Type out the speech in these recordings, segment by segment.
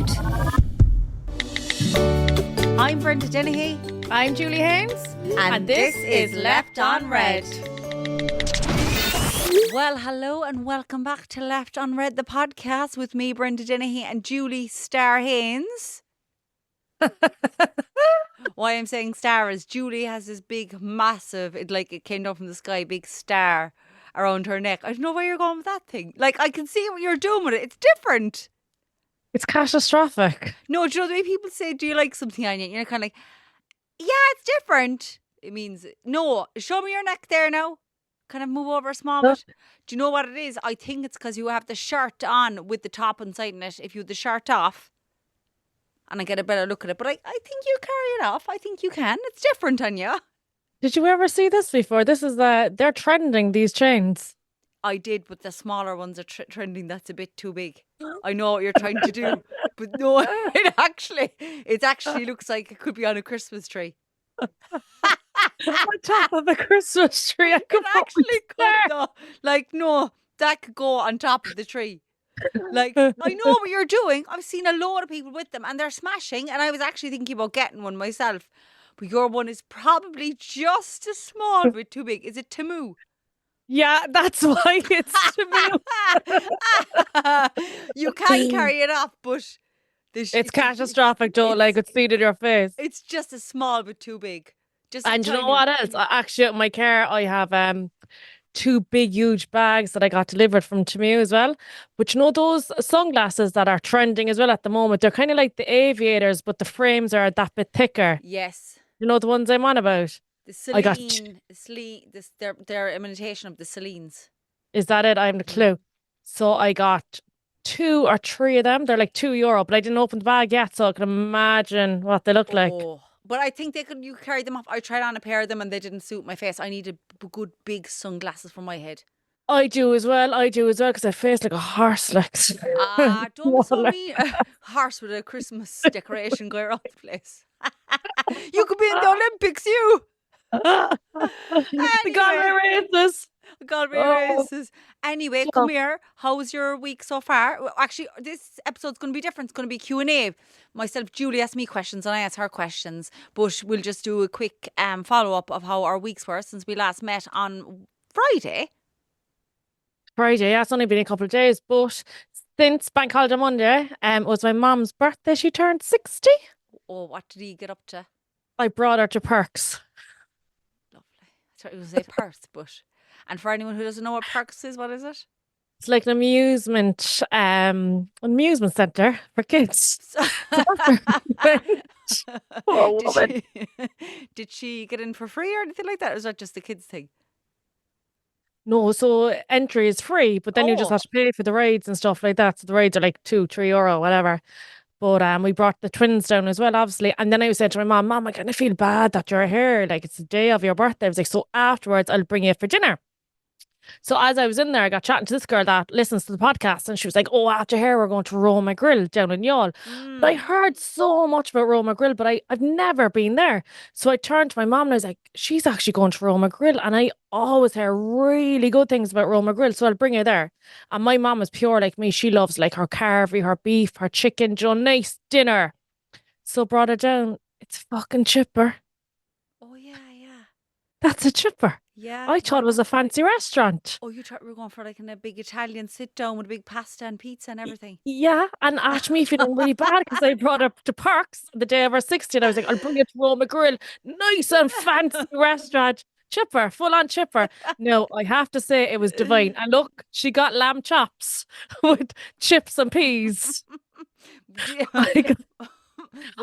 GoLoud. I'm Brenda Dennehy. I'm Julie Haynes. And this is Left on Red. Well, hello and welcome back to Left on Red, the podcast with me, Brenda Dennehy, and Julie Star Haynes. Why I'm saying star is Julie has this big, massive, it came down from the sky, big star around her neck. I don't know where you're going with that thing. Like, I can see what you're doing with it. It's different. It's catastrophic. No, do you know the way people say, do you like something on you? You're kind of like, yeah, it's different. It means, no, show me your neck there now. Kind of move over a small bit. Do you know what it is? I think it's because you have the shirt on with the top inside in it. If you have the shirt off, and I get a better look at it. But I think you carry it off. I think you can. It's different on you. Did you ever see this before? This is they're trending, these chains. I did, but the smaller ones are trending. That's a bit too big. I know what you're trying to do, but no, it actually looks like it could be on a Christmas tree. On top of a Christmas tree. I could actually could though. Like, no, that could go on top of the tree. Like, I know what you're doing. I've seen a load of people with them and they're smashing, and I was actually thinking about getting one myself. But your one is probably just a small bit too big. Is it Temu? Yeah, that's why it's Temu. You can carry it off, but it's catastrophic, though. Like, it's seen in your face. It's just a small bit too big. And you know what else? Actually, in my car, I have two big, huge bags that I got delivered from Temu as well. But you know those sunglasses that are trending as well at the moment? They're kind of like the aviators, but the frames are that bit thicker. Yes. You know the ones I'm on about? The Celine, they're imitation of the Celines. Is that it? I have the clue. So I got 2 or 3 of them. They're like €2, but I didn't open the bag yet, so I can imagine what they look like. But I think you carry them off. I tried on a pair of them and they didn't suit my face. I needed good big sunglasses for my head. I do as well, because I face like a horse. Like, don't be so mean. Horse with a Christmas decoration going around the place. You could be in the Olympics, you. The gallery races. Races. Anyway, come here. How's your week so far? Well, actually, this episode's going to be different. It's going to be Q&A. Myself, Julie asked me questions and I asked her questions. But we'll just do a quick follow-up of how our weeks were since we last met on Friday. Yeah, it's only been a couple of days. But since Bank Holiday Monday, it was my mum's birthday. She turned 60. Oh, what did he get up to? I brought her to Perks. Lovely. I thought it was a Perth, but... And for anyone who doesn't know what Perks is, what is it? It's like an amusement centre for kids. Did she get in for free or anything like that? Or is that just the kids thing? No, so entry is free, but then you just have to pay for the rides and stuff like that. So the rides are like €2-3, whatever. But we brought the twins down as well, obviously. And then I said to my mum, I kind of feel bad that you're here. Like, it's the day of your birthday. I was like, so afterwards, I'll bring you for dinner. So as I was in there, I got chatting to this girl that listens to the podcast, and she was like, oh, after here, we're going to Roma Grill down in Youghal. But I heard so much about Roma Grill, but I've never been there. So I turned to my mom and I was like, she's actually going to Roma Grill. And I always hear really good things about Roma Grill, so I'll bring her there. And my mom is pure like me. She loves like her carvery, her beef, her chicken, nice dinner. So brought her down. It's fucking chipper. Oh, yeah. That's a chipper. Yeah. I thought it was a fancy restaurant. Oh, you thought we were going for like a big Italian sit down with a big pasta and pizza and everything. Yeah, and actually me feeling really bad because I brought her to Parks the day of her 60th. And I was like, I'll bring you to Roma Grill. Nice and fancy restaurant. Chipper, full on chipper. No, I have to say it was divine. And look, she got lamb chops with chips and peas.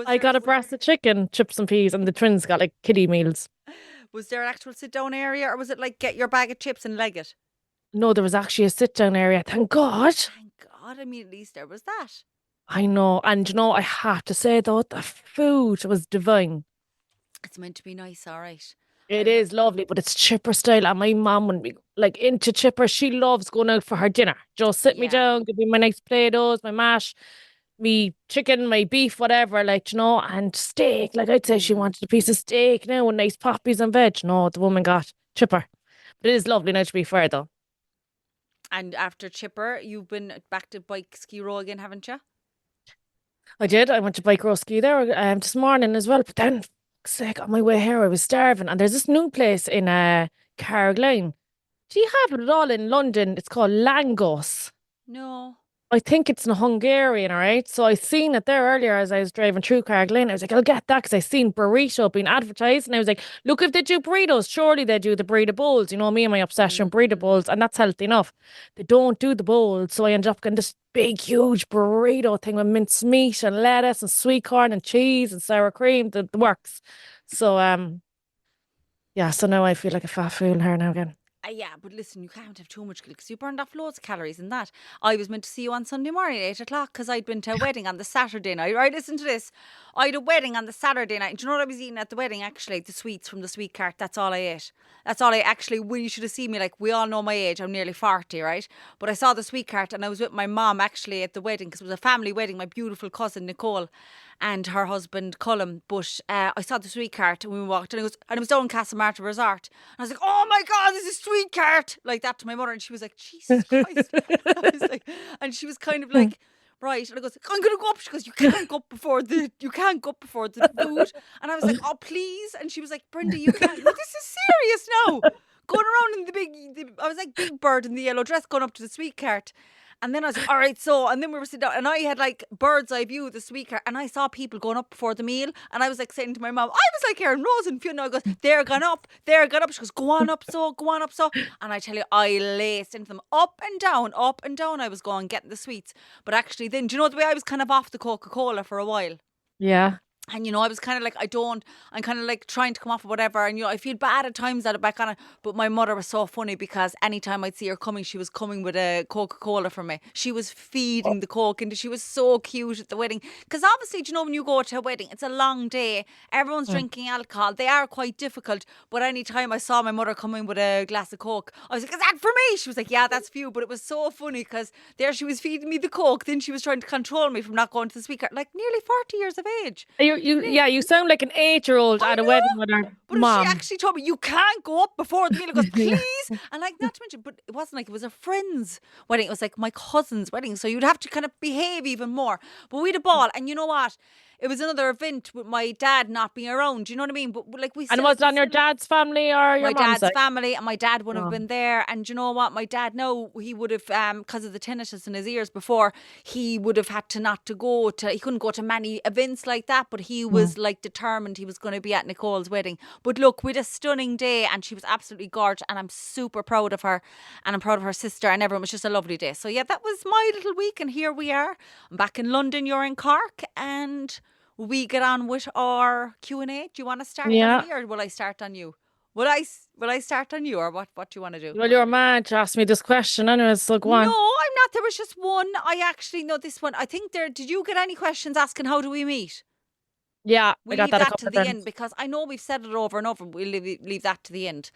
I got a breast of chicken, chips and peas, and the twins got like kiddie meals. Was there an actual sit-down area, or was it like get your bag of chips and leg it? No, there was actually a sit-down area. Thank God. Thank God. I mean, at least there was that. I know. And you know, I have to say, though, the food was divine. It's meant to be nice, all right. It is lovely, but it's chipper style. And my mum, when we like into chipper, she loves going out for her dinner. Just sit me down, give me my nice Play-Dohs, my mash, me chicken, my beef, whatever, like, you know, and steak. Like, I'd say she wanted a piece of steak now with nice poppies and veg. No, the woman got chipper. But it is lovely now, to be fair, though. And after chipper, you've been back to bike ski row again, haven't you? I did. I went to bike ski there this morning as well. But then, fuck's sake, on my way here, I was starving. And there's this new place in Carrigaline. Do you have it at all in London? It's called Langos. No. I think it's in Hungarian, all right? So I seen it there earlier as I was driving through Carrigaline. I was like, I'll get that because I seen burrito being advertised. And I was like, look, if they do burritos, surely they do the burrito bowls. You know, me and my obsession, burrito bowls. And that's healthy enough. They don't do the bowls. So I ended up getting this big, huge burrito thing with minced meat and lettuce and sweet corn and cheese and sour cream. The works. So, yeah, so now I feel like a fat fool here now again. Yeah, but listen, you can't have too much because you burned off loads of calories in that. I was meant to see you on Sunday morning at 8 o'clock because I'd been to a wedding on the Saturday night. Right, listen to this. I had a wedding on the Saturday night. Do you know what I was eating at the wedding? Actually, the sweets from the sweet cart. That's all I ate. That's all I actually, when you should have seen me, like, we all know my age. I'm nearly 40, right? But I saw the sweet cart and I was with my mom actually at the wedding because it was a family wedding. My beautiful cousin, Nicole, and her husband Cullum. But I saw the sweet cart and we walked and it was down in Castlemartin Resort. And I was like, oh my God, this is sweet cart. Like that to my mother. And she was like, Jesus Christ. I was like, and she was kind of like, right. And I goes, I'm gonna go up. She goes, you can't go up before the food. And I was like, oh please. And she was like, Brenda, you can't. Like, this is serious now. Going around in I was like Big Bird in the yellow dress going up to the sweet cart. And then I was like, all right, so, and then we were sitting down and I had like bird's eye view of the sweet cart and I saw people going up before the meal and I was like saying to my mom, I was like hearing Rose and Fiona goes, they're gone up. She goes, go on up so. And I tell you, I laced into them up and down. I was going getting the sweets. But actually then, do you know the way I was kind of off the Coca-Cola for a while? Yeah. And, you know, I was kind of like, I'm kind of like trying to come off of whatever. And, you know, I feel bad at times at it back on it. But my mother was so funny because anytime I'd see her coming, she was coming with a Coca-Cola for me. She was feeding the Coke and she was so cute at the wedding. Because obviously, do you know, when you go to a wedding, it's a long day. Everyone's drinking alcohol. They are quite difficult. But anytime I saw my mother coming with a glass of Coke, I was like, is that for me? She was like, yeah, that's for you. But it was so funny because there she was feeding me the Coke. Then she was trying to control me from not going to the sweet cart. Like nearly 40 years of age. You sound like an 8-year-old I at a know. wedding with her But if she mom. actually told me, you can't go up before the meal, I goes, please. And like, not to mention, but it wasn't like it was a friend's wedding. It was like my cousin's wedding. So you'd have to kind of behave even more. But we had a ball. And you know what? It was another event with my dad not being around. Do you know what I mean? But like we And still was had it on your dad's family or your my mom's dad's side? family, and my dad wouldn't have Oh. been there. And you know what? My dad, no, he would have, because of the tinnitus in his ears before, he would have had to not to go to, he couldn't go to many events like that, but he was like determined he was going to be at Nicole's wedding. But look, we had a stunning day and she was absolutely gorgeous and I'm super proud of her and I'm proud of her sister and everyone. It was just a lovely day. So yeah, that was my little week and here we are. I'm back in London, you're in Cork, and we get on with our Q&A. Do you want to start Yeah. on me or will I start on you? Will I start on you or what do you want to do? Well, your man asked me this question anyways, so go No, on. I'm not. There was just one. I actually know this one. I think did you get any questions asking how do we meet? Yeah, I We'll got leave that a that to couple of the times. end because I know we've said it over and over. We'll leave that to the end.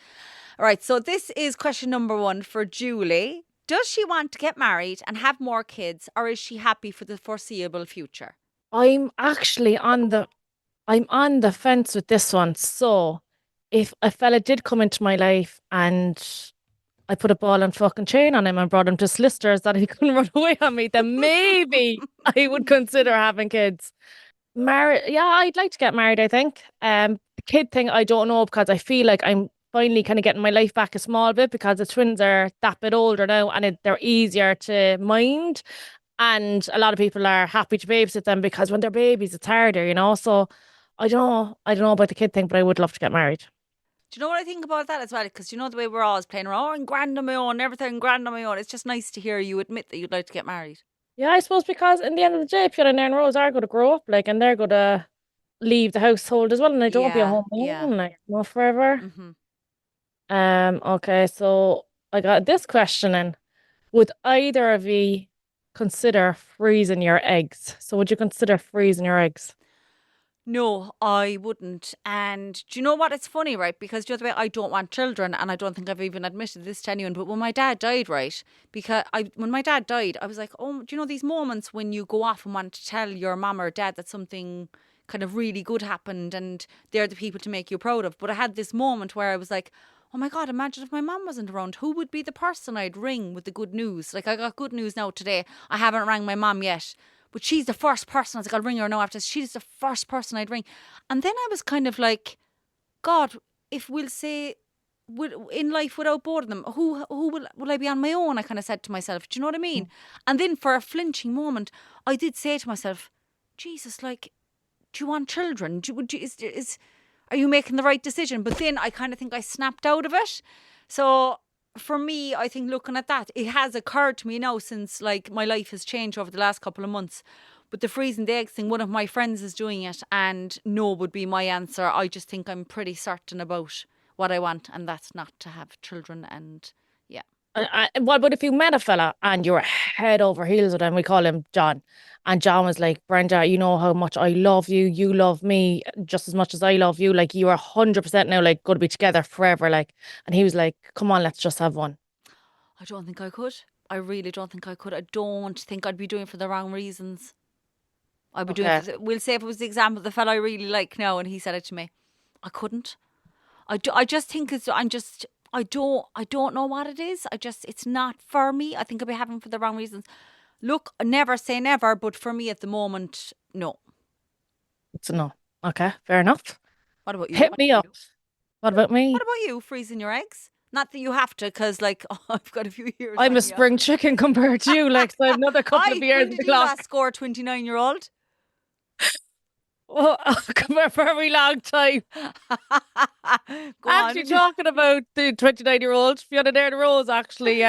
All right. So this is question number 1 for Julie. Does she want to get married and have more kids or is she happy for the foreseeable future? I'm actually I'm on the fence with this one. So if a fella did come into my life and I put a ball and fucking chain on him and brought him to solicitors that he couldn't run away on me, then maybe I would consider having kids. Yeah, I'd like to get married, I think. The kid thing, I don't know because I feel like I'm finally kind of getting my life back a small bit because the twins are that bit older now and they're easier to mind. And a lot of people are happy to babysit them because when they're babies, it's harder, you know? So I don't know about the kid thing, but I would love to get married. Do you know what I think about that as well? Because you know the way we're always playing around, oh, I'm grand on my own, everything grand on my own. It's just nice to hear you admit that you'd like to get married. Yeah, I suppose because in the end of the day, Fiona and Rose are going to grow up, like, and they're going to leave the household as well, and I don't be at Yeah, home yeah. alone, like, not forever. Mm-hmm. Okay, so I got this question in. Would either of you consider freezing your eggs? So would you consider freezing your eggs? No, I wouldn't. And do you know what? It's funny, right? Because the other way, I don't want children, and I don't think I've even admitted this to anyone. But when my dad died, right? When my dad died, I was like, oh, do you know these moments when you go off and want to tell your mom or dad that something kind of really good happened, and they're the people to make you proud of. But I had this moment where I was like, oh my God, imagine if my mum wasn't around. Who would be the person I'd ring with the good news? Like, I got good news now today. I haven't rang my mum yet. But she's the first person. I was like, I'll ring her now after this. She's the first person I'd ring. And then I was kind of like, God, if we'll say in life without both of them, who will I be on my own? I kind of said to myself, do you know what I mean? And then for a flinching moment, I did say to myself, Jesus, like, do you want children? Are you making the right decision? But then I kind of think I snapped out of it. So for me, I think looking at that, it has occurred to me now since like my life has changed over the last couple of months. But the freezing the eggs thing, one of my friends is doing it, and no would be my answer. I just think I'm pretty certain about what I want, and that's not to have children. And yeah. Well, but if you met a fella and you're head over heels with him, we call him John, and John was like, Brenda, you know how much I love you. You love me just as much as I love you. Like, you are 100% now, like, going to be together forever. Like, and he was like, come on, let's just have one. I don't think I could. I really don't think I could. I don't think I'd be doing it for the wrong reasons. I'd be doing it. We'll say if it was the example of the fella I really like now and he said it to me. I couldn't. I just think I don't know what it is. It's not for me. I think I'd be having it for the wrong reasons. Look, never say never, but for me at the moment, no. It's a no. Okay, fair enough. What about you? Hit me up. What about me? What about you, freezing your eggs? Not that you have to, because like I've got a few years. I'm a spring chicken compared to you. Like, so I have another couple of years on in the the clock. Last score 29-year-old. Oh, come here for a very long time. Actually, talking about the 29-year-old Fiona there, the Rose actually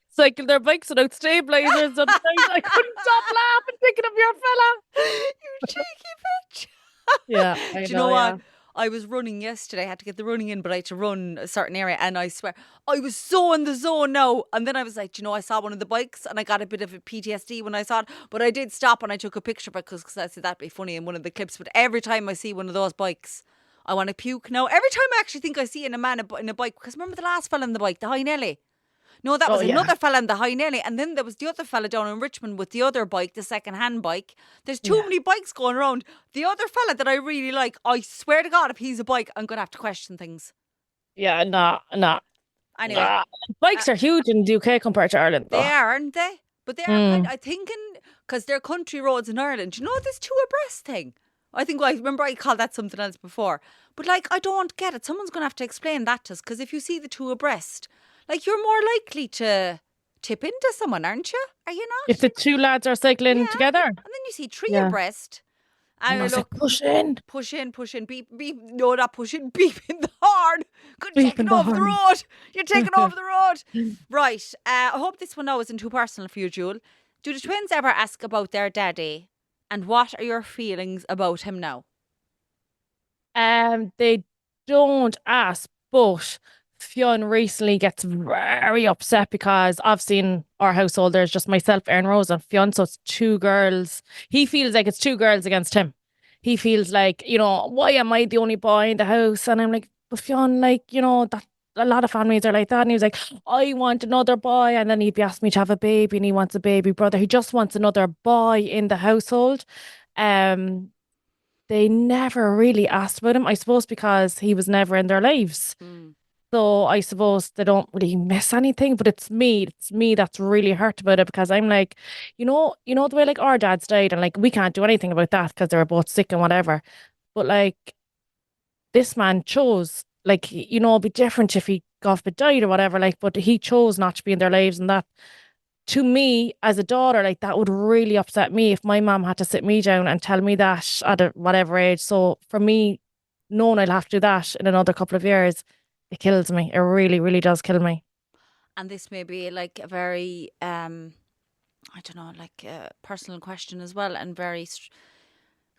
cycled their bikes without stabilizers. And I couldn't stop laughing thinking of your fella. You cheeky bitch. Yeah, do you know what? I was running yesterday. I had to get the running in, but I had to run a certain area, and I swear I was so in the zone now. And then I was like, I saw one of the bikes, and I got a bit of a PTSD when I saw it. But I did stop and I took a picture of it because I said that'd be funny in one of the clips. But every time I see one of those bikes, I want to puke. Now every time I actually think I see a man in a bike, because remember the last fella in the bike, the High Nelly. No, that was another fella in the High Nelly. And then there was the other fella down in Richmond with the other bike, the second-hand bike. There's too many bikes going around. The other fella that I really like, I swear to God, if he's a bike, I'm going to have to question things. Yeah, nah. Anyway. Bikes are huge in the UK compared to Ireland, though. They are, aren't they? But they are, I think, because they're country roads in Ireland. Do you know this two abreast thing? I remember I called that something else before. But like, I don't get it. Someone's going to have to explain that to us, because if you see the two abreast, like, you're more likely to tip into someone, aren't you? Are you not? If the two lads are cycling together. And then you see three abreast. And I look, push in. Beep, no, not pushing, beeping the horn. Taking over the road. You're taking over the road. Right. I hope this one now isn't too personal for you, Jewel. Do the twins ever ask about their daddy? And what are your feelings about him now? They don't ask, but Fionn recently gets very upset because obviously in our household there's just myself, Erin Rose, and Fionn, so it's two girls. He feels like it's two girls against him. He feels like, why am I the only boy in the house? And I'm like, but Fionn, like, that a lot of families are like that. And he was like, I want another boy. And then he'd be asking me to have a baby, and he wants a baby brother. He just wants another boy in the household. They never really asked about him, I suppose, because he was never in their lives. So I suppose they don't really miss anything, but it's me that's really hurt about it, because I'm like, the way like our dads died, and like we can't do anything about that because they were both sick and whatever. But like, this man chose, like, it'd be different if he got died or whatever, like, but he chose not to be in their lives, and that, to me as a daughter, like, that would really upset me if my mom had to sit me down and tell me that at a whatever age. So for me, knowing I'll have to do that in another couple of years, it kills me. It really, really does kill me. And this may be like a very, I don't know, like a personal question as well, and very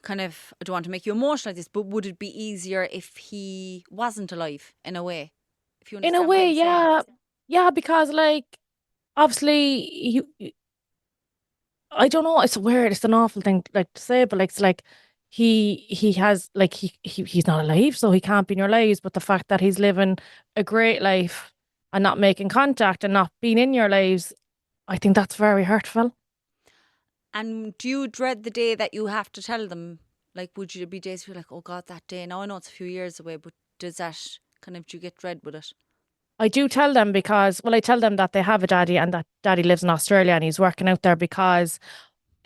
kind of, I don't want to make you emotional like this, but would it be easier if he wasn't alive in a way? If you understand in a way, yeah. Yeah, because like, obviously, I don't know, it's weird, it's an awful thing like to say, but like, it's like, he has, like, he's not alive, so he can't be in your lives, but the fact that he's living a great life and not making contact and not being in your lives, I think that's very hurtful. And do you dread the day that you have to tell them? Like, would you be days where you're like, oh God, that day? Now I know it's a few years away, but does that kind of, do you get dread with it? I do tell them because, well, I tell them that they have a daddy and that daddy lives in Australia and he's working out there, because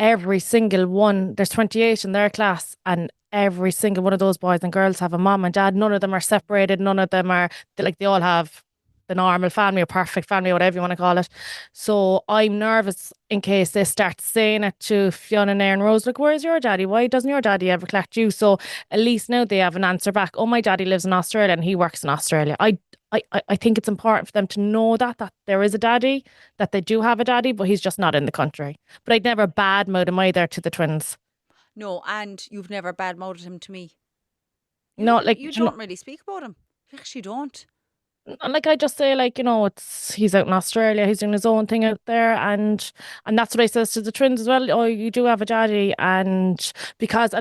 every single one, there's 28 in their class, and every single one of those boys and girls have a mom and dad. None of them are separated. None of them are like, they all have the normal family or perfect family, whatever you want to call it. So I'm nervous in case they start saying it to Fiona, Nair and Rose, like, where's your daddy? Why doesn't your daddy ever collect you? So at least now they have an answer back. Oh, my daddy lives in Australia and he works in Australia. I think it's important for them to know that there is a daddy, that they do have a daddy, but he's just not in the country. But I'd never badmouth him either to the twins. No, and you've never badmouthed him to me. No, like, You don't really speak about him. You actually don't. like I just say, like, he's out in Australia, he's doing his own thing out there, and that's what I says to the twins as well. Oh, you do have a daddy, and because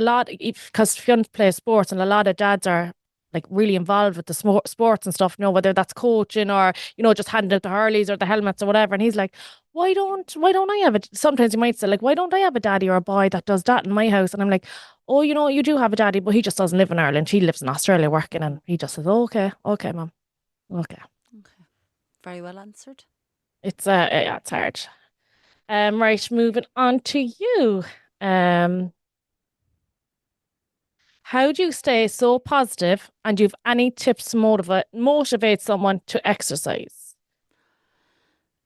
Fiona plays sports, and a lot of dads are like really involved with the sports and stuff, whether that's coaching or just handing out the hurleys or the helmets or whatever. And he's like, why don't I have it? Sometimes you might say, like, why don't I have a daddy or a boy that does that in my house? And I'm like, oh, you do have a daddy, but he just doesn't live in Ireland. He lives in Australia working. And he just says, oh, okay, mom. Okay. Very well answered. It's hard. Right, moving on to you. How do you stay so positive, and do you have any tips to motivate someone to exercise?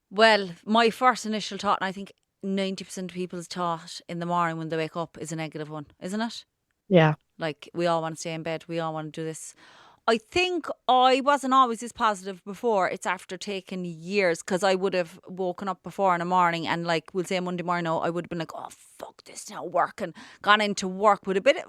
Well, my first initial thought, and I think 90% of people's thought in the morning when they wake up, is a negative one, isn't it? Yeah. Like, we all want to stay in bed. We all want to do this. I think I wasn't always this positive before. It's after taking years, because I would have woken up before in the morning and, like, we'll say Monday morning, I would have been like, oh, fuck this now, work, and gone into work with a bit of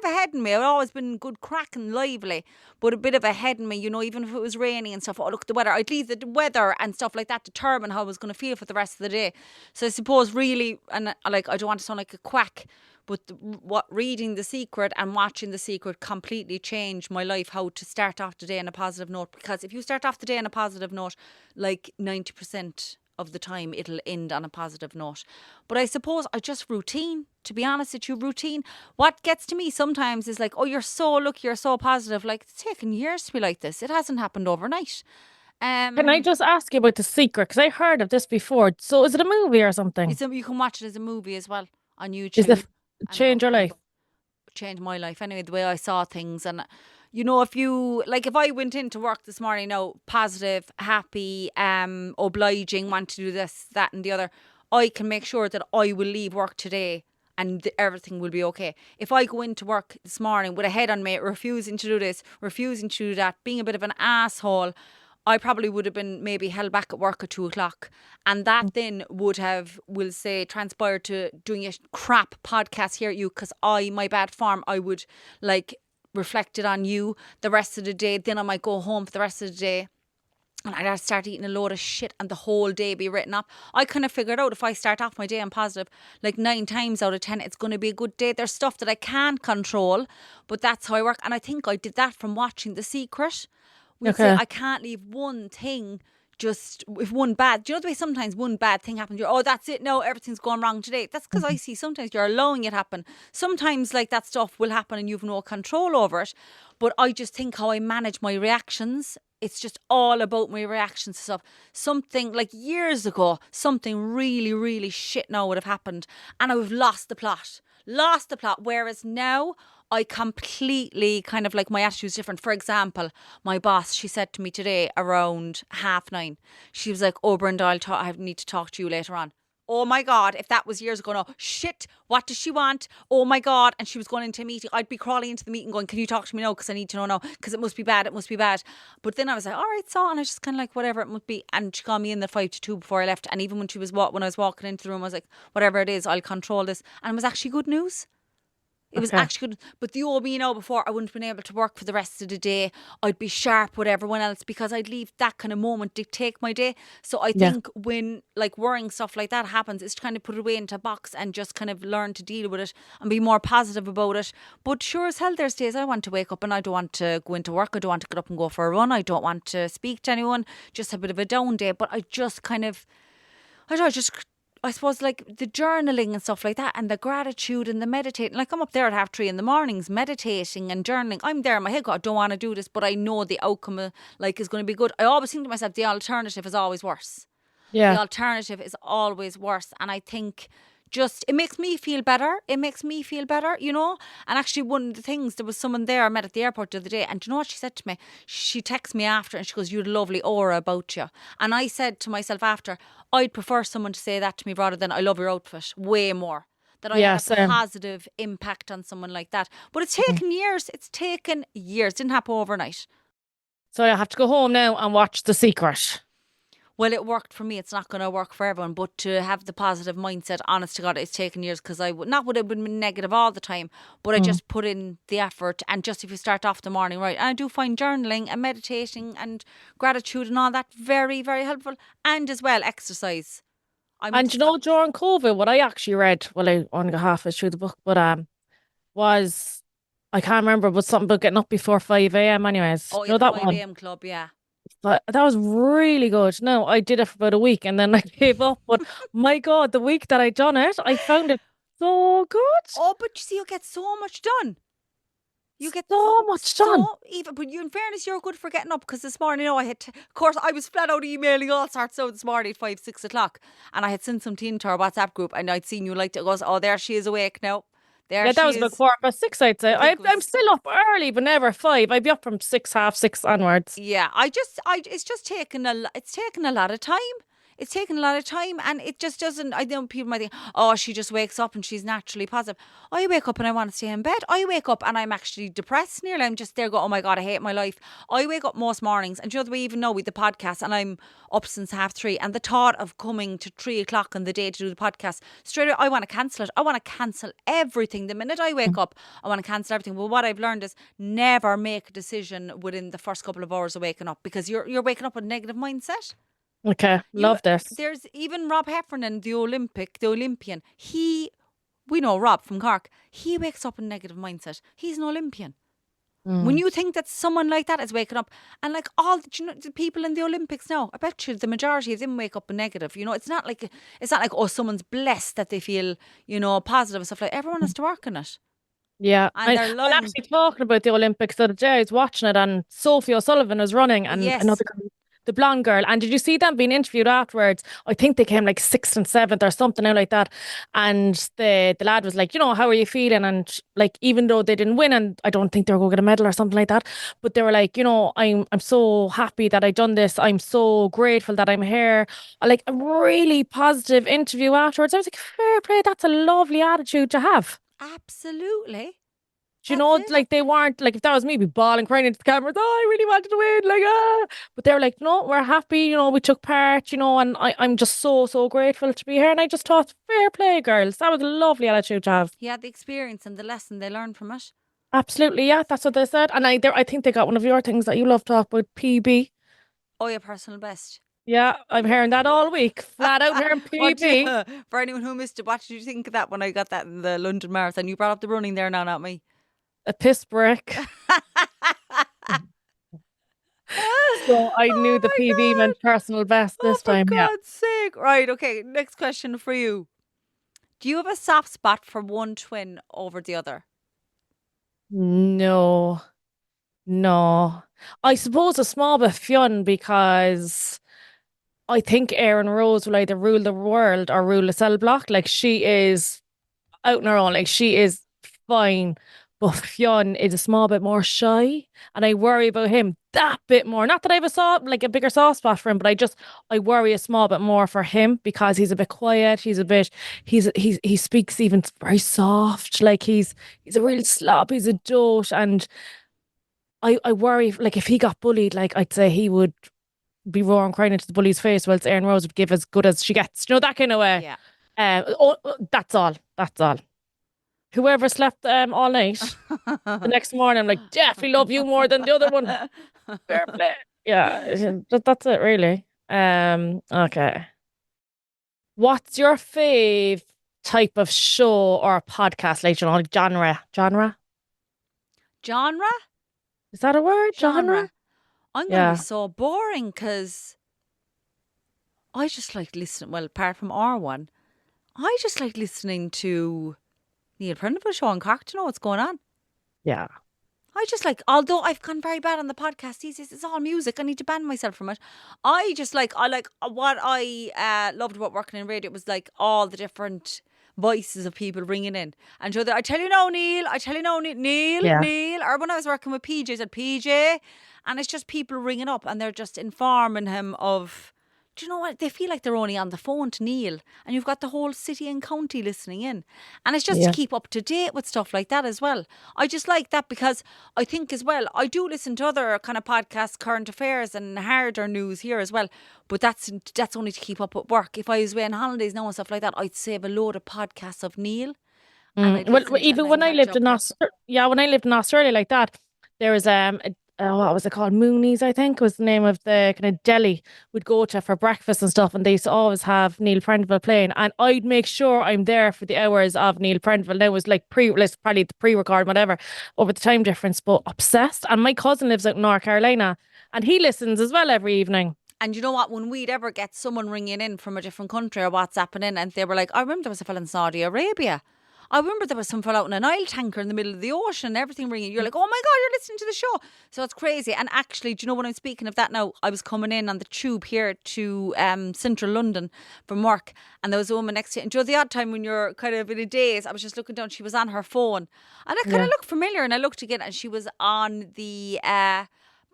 a head in me. I've always been good crack and lively, but a bit of a head in me, even if it was raining and stuff. Oh, look, the weather. I'd leave the weather and stuff like that determine how I was going to feel for the rest of the day. So I suppose really, and like, I don't want to sound like a quack, but what reading The Secret and watching The Secret completely changed my life, how to start off the day on a positive note. Because if you start off the day on a positive note, like 90% of the time it'll end on a positive note. But I suppose just routine, to be honest with you, routine. What gets to me sometimes is like, oh, you're so positive. Like, it's taken years to be like this. It hasn't happened overnight. Can I just ask you about The Secret? Because I heard of this before. So is it a movie or something? You can watch it as a movie as well on YouTube. Is it change your life? Change my life anyway, the way I saw things. And if I went into work this morning now positive, happy, obliging, want to do this, that and the other, I can make sure that I will leave work today and everything will be okay. If I go into work this morning with a head on me, refusing to do this, refusing to do that, being a bit of an asshole, I probably would have been maybe held back at work at 2:00. And that then would have, we'll say, transpired to doing a crap podcast here at you, because my bad form, I would like reflected on you the rest of the day. Then I might go home for the rest of the day and I'd start eating a load of shit and the whole day be written up. I kind of figured out, if I start off my day on positive, like 9 times out of 10, it's going to be a good day. There's stuff that I can't control, but that's how I work. And I think I did that from watching The Secret. Say I can't leave one thing, just if one bad, do you know the way sometimes one bad thing happens, you're, oh, that's it, no, everything's going wrong today. That's because I see sometimes you're allowing it happen. Sometimes like that stuff will happen and you've no control over it. But I just think how I manage my reactions, it's just all about my reactions to stuff. Something like years ago, something really, really shit now would have happened and I would have lost the plot. Whereas now I completely kind of like, my attitude is different. For example, my boss, she said to me today around 9:30, she was like, oh, Brenda, I need to talk to you later on. Oh my God, if that was years ago now, shit, what does she want? Oh my God. And she was going into a meeting. I'd be crawling into the meeting going, can you talk to me now? Because I need to know now, because it must be bad. But then I was like, all right, so, and I was just kind of like, whatever it must be. And she called me in the 5 to 2 before I left. And even when when I was walking into the room, I was like, whatever it is, I'll control this. And it was actually good news. It was actually good. But the old me before, I wouldn't have been able to work for the rest of the day. I'd be sharp with everyone else because I'd leave that kind of moment dictate my day. So I think when like worrying stuff like that happens, it's to kind of put it away into a box and just kind of learn to deal with it and be more positive about it. But sure as hell, there's days I want to wake up and I don't want to go into work. I don't want to get up and go for a run. I don't want to speak to anyone. Just a bit of a down day. But I just kind of, I suppose like the journaling and stuff like that and the gratitude and the meditating. Like I'm up there at 3:30 in the mornings meditating and journaling. I'm there in my head, God, I don't want to do this, but I know the outcome is going to be good. I always think to myself, the alternative is always worse. Yeah. The alternative is always worse. And I think it makes me feel better. It makes me feel better, you know. And actually, one of the things, there was someone there I met at the airport the other day, and do you know what she said to me? She texted me after and she goes, "You had a lovely aura about you." And I said to myself after, I'd prefer someone to say that to me rather than "I love your outfit" way more. That I had Yeah, a same. positive impact on someone like that. But it's taken years. It's taken years. Didn't happen overnight. So I have to go home now and watch The Secret. Well, it worked for me. It's not going to work for everyone, but to have the positive mindset, honest to God, it's taken years because I would not would have been negative all the time, but I Mm. just put in the effort. And just if you start off the morning right, and I do find journaling and meditating and gratitude and all that very, very helpful, and as well exercise. I'm And into you know, during COVID, what I actually read, well, I only got halfway through the book, but was I can't remember, but something about getting up before 5 a.m. anyways. oh You yeah, know the that five one? a.m. club, yeah. But that was really good. No, I did it for about a week and then I gave up. But my God, the week that I done it, I found it so good. Oh, but you see, you get so much done. You get So much done. so even, but you, in fairness, you're good for getting up because this morning, you know, of course, I was flat out emailing all sorts out this morning at 5, 6 o'clock, and I had sent something into our WhatsApp group, and I'd seen you liked it. It goes, oh, there she is awake now. There Yeah, that she was about is. 6:15, I'd say. I think it I'm was. still up early, but never 5. I'd be up from 6, half 6 onwards. Yeah, it's just taken it's taken a lot of time. It's taken a lot of time, and it just doesn't. I know people might think, oh, she just wakes up and she's naturally positive. I wake up and I want to stay in bed. I wake up and I'm actually depressed nearly. I'm just there go, oh my God, I hate my life. I wake up most mornings, and you know, we even know with the podcast, and I'm up since 3:30, and the thought of coming to 3 o'clock on the day to do the podcast, straight away, I want to cancel it. I want to cancel everything. The minute I wake up, I want to cancel everything. But what I've learned is never make a decision within the first couple of hours of waking up, because you're waking up with a negative mindset. Okay, You love this. There's even Rob Heffernan, the Olympian. We know Rob from Cork. He wakes up in negative mindset. He's an Olympian. When Mm. you think that someone like that is waking up, and like you know, the people in the Olympics now, I bet you the majority of them wake up in negative. You know, it's not like oh, someone's blessed that they feel, you know, positive and stuff like. Everyone has to work on it, Yeah, and they're and learning. actually talking about the Olympics the other day, I was watching it and Sophie O'Sullivan was running Oh and yes, another girl, the blonde girl. And did you see them being interviewed afterwards? I think they came like sixth and seventh or something out like that. And the lad was like, you know, how are you feeling? And like, even though they didn't win, and I don't think they were going to get a medal or something like that, but they were like, you know, I'm so happy that I done this. I'm so grateful that I'm here. Like a really positive interview afterwards. I was like, fair play. That's a lovely attitude to have. absolutely. Do you That's know, it. like they weren't like if that was me, be bawling, crying into the cameras. Oh, I really wanted to win, like But they were like, no, we're happy. You know, we took part. You know, and I'm just so grateful to be here. And I just thought, fair play, girls. That was a lovely attitude to have. He had the experience and the lesson they learned from it. Absolutely, yeah, that's what they said. And I think they got one of your things that you love to talk about, PB. Oh, your personal best. Yeah, I'm hearing that all week. Flat out hearing What PB. for anyone who missed it, what did you think of that when I got that in the London Marathon? You brought up the running there now, not me. A piss break. So I knew Oh the my PB God. meant personal best Oh, this for time. Yeah. God's sake. Right, okay. Next question for you. Do you have a soft spot for one twin over the other? No. No. I suppose a small bit fun because I think Erin Rose will either rule the world or rule the cell block. Like she is out on her own. Like she is fine. But Fionn is a small bit more shy. And I worry about him that bit more. Not that I have a bigger soft spot for him, but I worry a small bit more for him because he's a bit quiet. He speaks even very soft. Like he's a real slob. He's a dote. And I worry like if he got bullied, like I'd say he would be roaring crying into the bully's face, whilst Erin Rose would give as good as she gets. You know, that kind of way. Yeah. That's all. That's all. Whoever slept all night, the next morning, I'm like, definitely love you more than the other one. Fair play. Yeah, that's it, really. Okay. What's your fave type of show or podcast? Like, you know, like genre? Genre? Is that a word? Genre? Genre. I'm going to be Yeah. so boring because I just like listening. Well, apart from R1, I just like listening to Neil Prendeville show on Cork to know what's going on. Yeah. I just like, although I've gone very bad on the podcast these days, it's all music. I need to ban myself from it. I like what I loved about working in radio was like all the different voices of people ringing in. And Joe, I tell you now, Neil, Yeah. Neil. Or when I was working with PJ, I said, PJ. And it's just people ringing up and they're just informing him of, do you know what? They feel like they're only on the phone to Neil. And you've got the whole city and county listening in. And it's just to Yeah. keep up to date with stuff like that as well. I just like that because I think as well, I do listen to other kind of podcasts, current affairs and harder news here as well. But that's only to keep up with work. If I was away on holidays now and stuff like that, I'd save a load of podcasts of Neil and I'd Well, listen to it and even I can when I catch lived up. in when I lived in Australia like that, there was what was it called? Mooney's, I think was the name of the kind of deli we'd go to for breakfast and stuff, and they used to always have Neil Prendeville playing, and I'd make sure I'm there for the hours of Neil Prendeville. Now it was like probably the pre-record, whatever, over the time difference, but obsessed. And my cousin lives out in North Carolina, and he listens as well every evening. And you know what? When we'd ever get someone ringing in from a different country or WhatsApping in, and they were like, I remember there was a fella in Saudi Arabia. I remember there was some fella out in an oil tanker in the middle of the ocean and everything ringing. You're like, oh my God, you're listening to the show. So it's crazy. And actually, do you know when I'm speaking of that now? I was coming in on the tube here to central London from work, and there was a woman next to you. And do you know the odd time when you're kind of in a daze, I was just looking down, she was on her phone. And it kind of looked familiar, and I looked again, and she was on the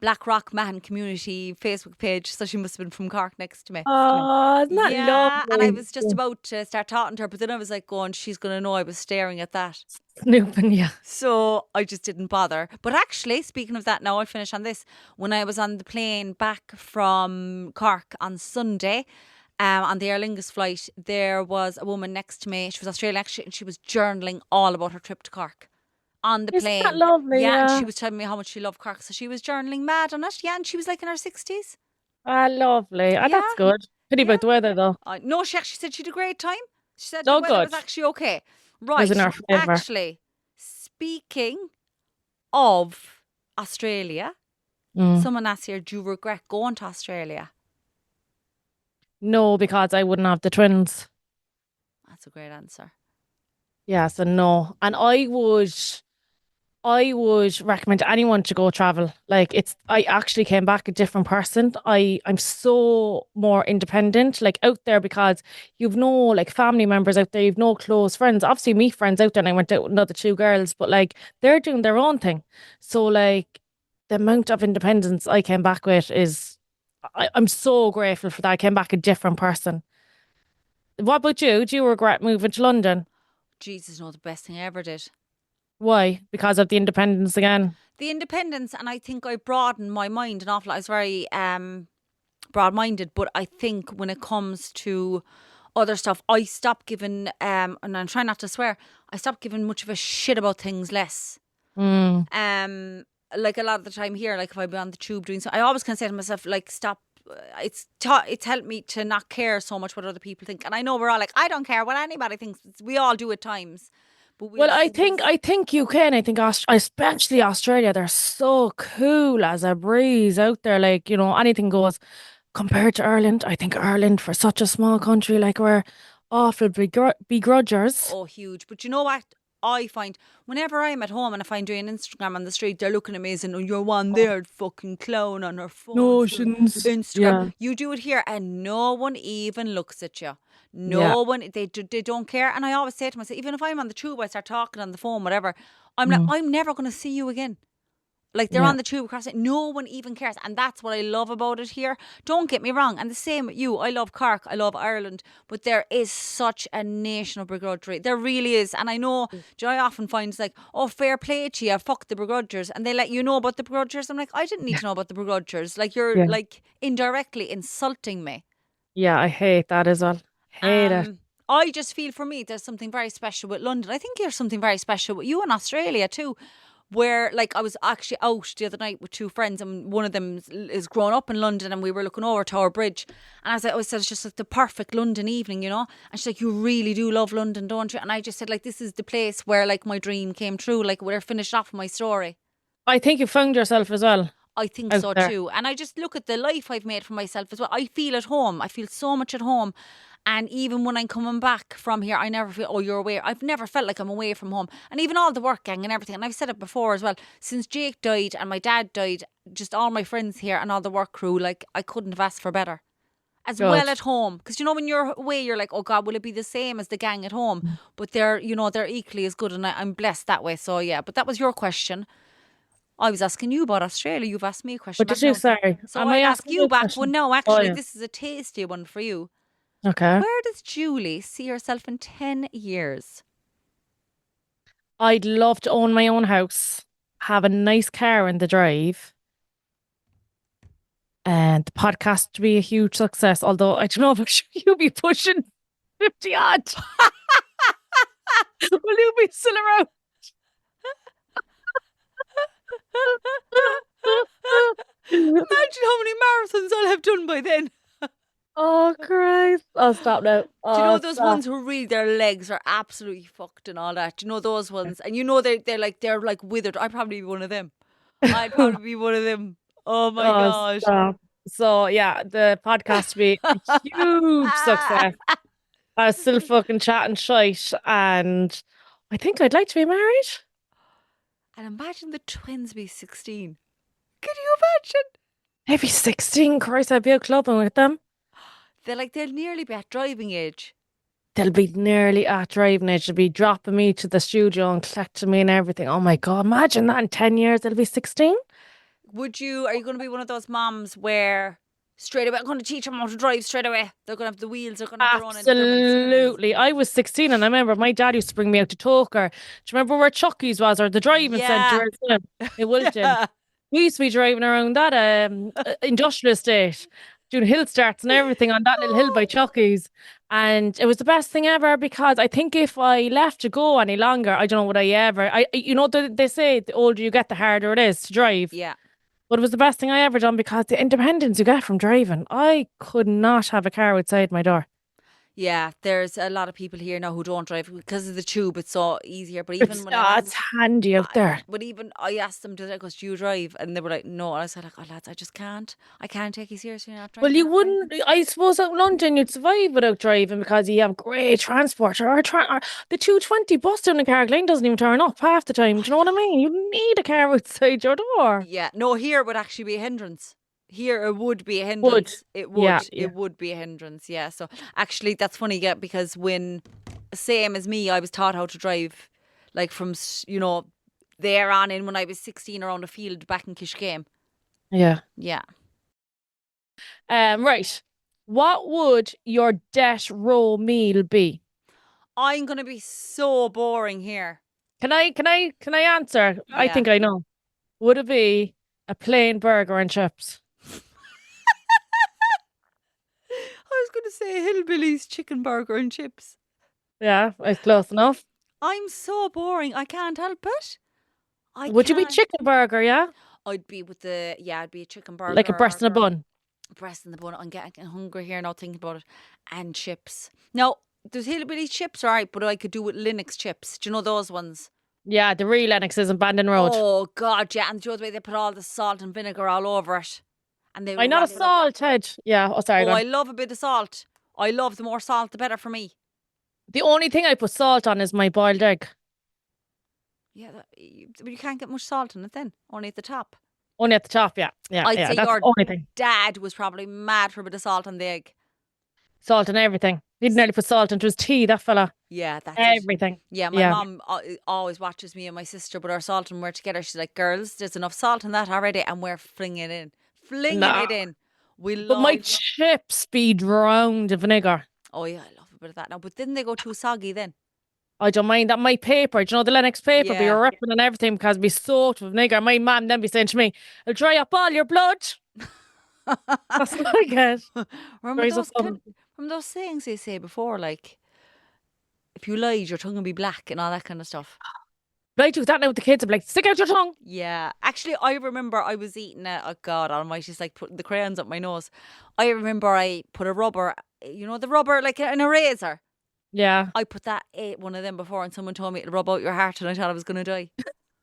Black Rock Man community Facebook page, so she must have been from Cork next to me. Oh, isn't that Yeah, and I lovely? was just about to start talking to her, but then I was like going, she's going to know I was staring at that. Snooping, yeah. So I just didn't bother. But actually, speaking of that, now I'll finish on this. When I was on the plane back from Cork on Sunday, on the Aer Lingus flight, there was a woman next to me. She was Australian actually, and she was journaling all about her trip to Cork on the Isn't that plane. lovely? Yeah, and Yeah. she was telling me how much she loved Cork. So she was journaling mad on it. Yeah, and she was like in her 60s. Ah, lovely. Ah, Yeah, that's good. Pity yeah. about the weather though. No, she actually said she had a great time. She said the So weather good. was actually okay. It was in Right. our favour. Actually, speaking of Australia, Mm. someone asked here, do you regret going to Australia? No, because I wouldn't have the twins. That's a great answer. Yeah, so no. And I would recommend anyone to go travel. Like I actually came back a different person. I'm so more independent, like out there because you've no like family members out there, you've no close friends. Obviously meet friends out there and I went out with another two girls, but like they're doing their own thing. So like the amount of independence I came back with is I'm so grateful for that. I came back a different person. What about you? Do you regret moving to London? Jesus, no, the best thing I ever did. Why? Because of the independence again? The independence, and I think I broadened my mind an awful lot. I was very broad-minded, but I think when it comes to other stuff, I stopped giving, and I'm trying not to swear, I stopped giving much of a shit about things less. Mm. Like a lot of the time here, like if I'd be on the tube doing something, I always can say to myself, like, stop. It's helped me to not care so much what other people think. And I know we're all like, I don't care what anybody thinks. We all do at times. But Well, I think you can. I think especially Australia, they're so cool as a breeze out there. Like, anything goes compared to Ireland. I think Ireland, for such a small country, like we're awful begrudgers. Oh, huge. But you know what? I find whenever I'm at home and if I'm doing Instagram on the street, they're looking at me as, oh, you're one there, fucking clown on her phone. Notions. Instagram. Yeah. You do it here and no one even looks at you. Yeah. No one, they don't care. And I always say to myself, even if I'm on the tube, I start talking on the phone, whatever, I'm like, Mm. I'm never going to see you again. Like they're Yeah. on the tube across it. No one even cares. And that's what I love about it here. Don't get me wrong. And the same with you. I love Cork. I love Ireland. But there is such a national begrudgery. There really is. And I know, do you know, I often find it's like, oh, fair play to you. Fuck the begrudgers. And they let you know about the begrudgers. I'm like, I didn't need to know about the begrudgers. Like you're Yeah. like indirectly insulting me. Yeah, I hate that as well. Hate it. I just feel for me there's something very special with London. I think there's something very special with you in Australia too. Where like I was actually out the other night with two friends and one of them is grown up in London and we were looking over Tower Bridge and I said it's just like the perfect London evening, and she's like, you really do love London, don't you? And I just said like, this is the place where like my dream came true, like we're finished off my story. I think you found yourself as well I think out so there. too. And I just look at the life I've made for myself as well. I feel at home. I feel so much at home. And even when I'm coming back from here, I never feel, oh, you're away. I've never felt like I'm away from home. And even all the work gang and everything. And I've said it before as well. Since Jake died and my dad died, just all my friends here and all the work crew, like I couldn't have asked for better. as well Good. at home. Because when you're away, you're like, oh God, will it be the same as the gang at home? But they're equally as good, and I'm blessed that way. So yeah, but that was your question. I was asking you about Australia. You've asked me a question What back did you now. say? So Am I I'll ask asking you you a back one question? now. Oh, Actually, yeah. this is a tasty one for you. Okay. Where does Julie see herself in 10 years? I'd love to own my own house, have a nice car in the drive, and the podcast to be a huge success. Although I don't know if you'll be pushing 50 odd. Will you be still around? Imagine how many marathons I'll have done by then. Oh, Christ. Oh, stop now. Do you Oh, know those stop. ones who really their legs are absolutely fucked and all that? Do you know those ones? And they're like withered. I'd probably be one of them. I'd probably be one of them. Oh my Oh, gosh. stop. So, yeah, the podcast to be a huge success. I was still fucking chatting shite, and I think I'd like to be married. And imagine the twins be 16. Can you imagine? Maybe 16. Christ, I'd be out clubbing with them. They'll nearly be at driving age. They'll be nearly at driving age. They'll be dropping me to the studio and collecting me and everything. Oh my God, imagine that in 10 years, they'll be 16. Are you going to be one of those moms where straight away, I'm going to teach them how to drive straight away? They're going to have the wheels, they're going to have their own independence. Absolutely. I was 16 and I remember my dad used to bring me out to Toker. Do you remember where Chucky's was, or the driving Yeah. centre in Wilton? Yeah. We used to be driving around that industrial estate, doing hill starts and everything on that little hill by Chucky's. And it was the best thing ever, because I think if I left to go any longer, I don't know, would I ever. They say the older you get, the harder it is to drive. Yeah. But it was the best thing I ever done, because the independence you get from driving. I could not have a car outside my door. Yeah, there's a lot of people here now who don't drive because of the tube. It's so easier. But even when I It's handy out there. but even I asked them, "Did I go? Do you drive?" And they were like, "No." And I said, "Like, oh lads, I just can't. I can't take you seriously. You're not Well, driving." you wouldn't. I suppose out in London you'd survive without driving, because you have great transport. Or the 220 bus down in Carrickline doesn't even turn up half the time. Do you know what I mean? You need a car outside your door. Yeah, no, here it would actually be a hindrance. Here it would be a Would. hindrance. It would. Yeah, yeah. It would be a hindrance. Yeah. So actually, that's funny. Yeah, because when same as me, I was taught how to drive, like from there on in when I was 16 around a field back in Kishgame. Yeah. Yeah. Right. What would your death row meal be? I'm gonna be so boring here. Can I answer? I Yeah. think I know. Would it be a plain burger and chips? I was gonna say Hillbillies chicken burger and chips. Yeah, it's close enough. I'm so boring. I can't help it. Would you be chicken burger, yeah? I'd be I'd be a chicken burger. Like a breast and a bun? Breast in the bun. I'm getting hungry here now thinking about it. And chips. Now, there's Hillbilly chips, right? But I could do with Linux chips. Do you know those ones? Yeah, the real Lennoxes in Bandon Road. Oh, God, yeah. And do you know the way they put all the salt and vinegar all over it? And they I'm not a salt head. Yeah, sorry. I love a bit of salt. I love the more salt, the better for me. The only thing I put salt on is my boiled egg. Yeah, but you can't get much salt in it then. Only at the top. Only at the top, yeah. Yeah, I'd say that's your the only thing. dad was probably mad for a bit of salt on the egg. Salt and everything. He'd nearly put salt into his tea, that fella. Yeah, that's everything. It. Yeah, my mum always watches me and my sister put our salt and we're together. She's like, girls, there's enough salt in that already, and we're flinging it in. It in. But my chips be drowned in vinegar. Oh yeah, I love a bit of that now. But didn't they go too soggy then? I don't mind that. My paper, do you know the Lennox paper, be ripping and everything because it'd be soaked with vinegar. My mum then be saying to me, it'll dry up all your blood. That's what I get. Remember those sayings they say before, like, if you lied, your tongue will be black and all that kind of stuff. But I do that now with the kids. I'm like, stick out your tongue. Yeah. Actually, I remember I was eating oh God almighty, it's like putting the crayons up my nose. I remember I put a rubber, the rubber like an eraser. Yeah. I ate one of them before and someone told me it'll rub out your heart and I thought I was going to die.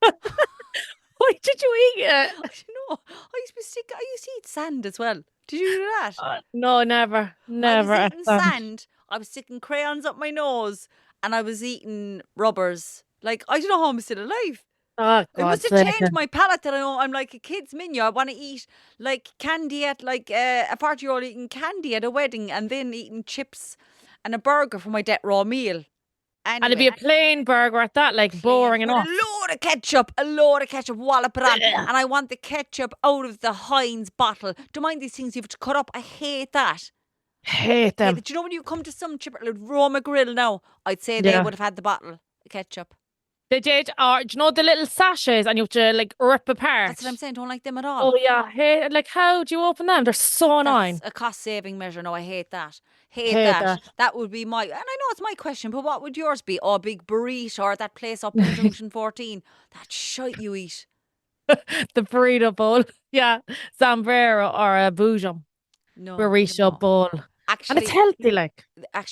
Why did you eat it? I don't know. I used to eat sand as well. Did you do that? No, never. Never. I was eating sand. I was sticking crayons up my nose and I was eating rubbers. Like, I don't know how I'm still alive. Oh, It must God's have sake. changed my palate that I know I'm like a kid's menu. I want to eat like candy at like a 40-year-old eating candy at a wedding and then eating chips and a burger for my death raw meal. And it'd be Anyway, a plain burger at that, like plain boring with enough. a load of ketchup, wallop it on. Ugh. And I want the ketchup out of the Heinz bottle. Don't mind these things you have to cut up. I hate that. Hate Hate them. that. Do you know when you come to some chipper like Roma Grill now, I'd say they Yeah. would have had the bottle of ketchup. They did, or do you know the little sachets and you have to like rip That's what I'm apart? saying. Don't like them at all. Oh yeah, hate, like how do you open them? They're so That's annoying. a cost saving measure. No, I hate that. Hate Hate that. that. That would be my, and I know it's my question, but what would yours be? Oh, big burrito or that place up in Junction 14. That shite you eat. The burrito bowl. Yeah. Sombrero or a boujum. No, Burrito no. bowl. And it's Actually, healthy, like.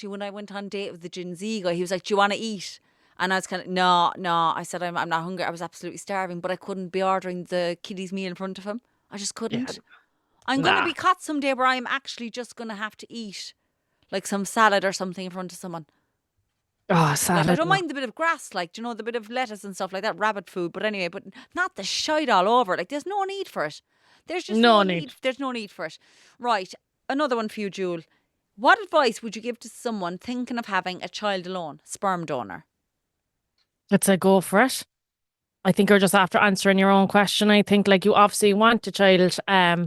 when I went on date with the Gen Z guy, he was like, "Do you want to eat?" And I was kind of, no, no. I said, I'm not hungry. I was absolutely starving, but I couldn't be ordering the kiddies meal in front of him. I just Yeah. couldn't. I'm going to Nah. be caught someday where I'm actually just going to have to eat like some salad or something in front of someone. Oh, Like, I salad. don't No. mind the bit of grass, like, do you know, the bit of lettuce and stuff like that, rabbit food. But anyway, but not the shite all over. Like, there's no need for it. There's just No no need. need. There's no need for it. Right. Another one for you, Jewel. What advice would you give to someone thinking of having a child alone? Sperm donor. Let's say go for it. I think you're just after answering your own question. I think like you obviously want a child,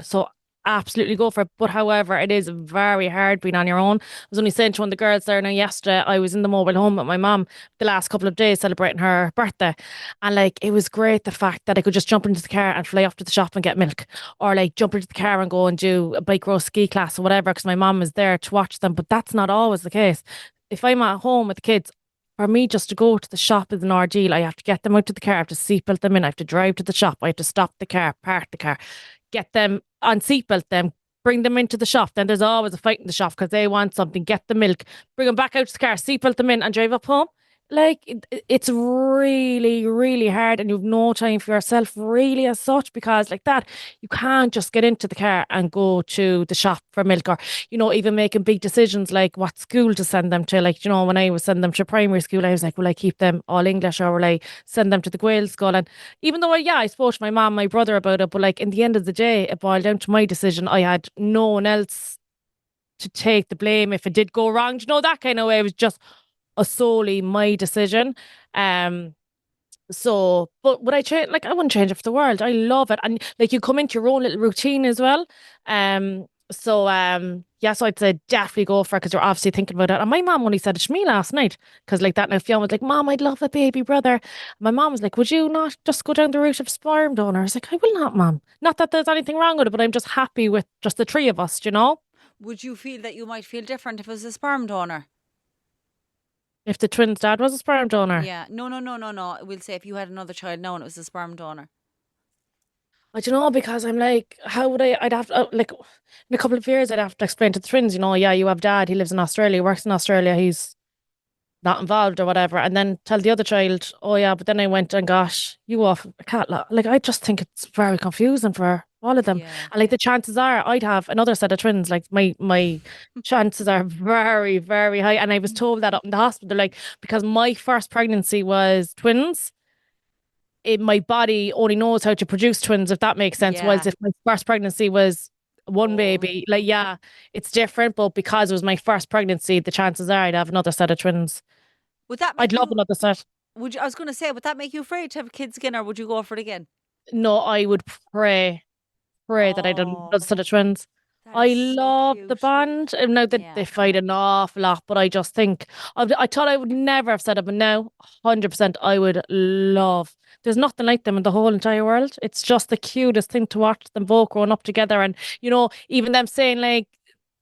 so absolutely go for it. But however, it is very hard being on your own. I was only saying to one of the girls there now yesterday, I was in the mobile home with my mum the last couple of days celebrating her birthday. And like it was great the fact that I could just jump into the car and fly off to the shop and get milk. Or like jump into the car and go and do a bike row ski class or whatever, because my mum is there to watch them. But that's not always the case. If I'm at home with the kids, for me, just to go to the shop is an ordeal. I have to get them out to the car, I have to seatbelt them in, I have to drive to the shop, I have to stop the car, park the car, get them on seatbelt them, bring them into the shop. Then there's always a fight in the shop because they want something, get the milk, bring them back out to the car, seatbelt them in and drive up home. Like it's really, really hard and you've no time for yourself really as such because like that, you can't just get into the car and go to the shop for milk or, even making big decisions like what school to send them to. Like, when I was sending them to primary school, I was like, will I keep them all English or will I send them to the Gael school? And even though I spoke to my mom, my brother about it, but like in the end of the day, it boiled down to my decision. I had no one else to take the blame if it did go wrong. That kind of way. It was just solely my decision. So, but would I change? Like, I wouldn't change it for the world. I love it, and like you come into your own little routine as well. Yeah. So I'd say definitely go for it because you're obviously thinking about it. And my mom only said it to me last night because like that. Now Fiona was like, "Mom, I'd love a baby brother." My mom was like, "Would you not just go down the route of sperm donor?" I was like, "I will not, Mom. Not that there's anything wrong with it, but I'm just happy with just the three of us." Would you feel that you might feel different if it was a sperm donor? If the twins' dad was a sperm donor. Yeah. No, no, no, no, no. We'll say if you had another child now and it was a sperm donor. I don't know because I'm like, how would I'd have to, like, in a couple of years, I'd have to explain to the twins, yeah, you have dad, he lives in Australia, works in Australia, he's not involved or whatever. And then tell the other child, oh, yeah, but then I went and got you off a cat. Like, I just think it's very confusing for all of them. Yeah. And like, the chances are I'd have another set of twins. Like, my chances are very, very high. And I was told that up in the hospital, like, because my first pregnancy was twins my body only knows how to produce twins, if that makes sense. Yeah. Whilst if my first pregnancy was one Oh. baby, like, yeah, it's different. But because it was my first pregnancy, the chances are I'd have another set of twins. Would that I'd make love you? another set. Would you? I was going to say, would that make you afraid to have kids again, or would you go for it again? No, I would pray that I'd have another Oh, set of twins. that I is so love the cute. band. And now that Yeah. they fight an awful lot, but I just think I thought I would never have said it, but now 100% I would love. There's nothing like them in the whole entire world. It's just the cutest thing to watch them both growing up together, and even them saying like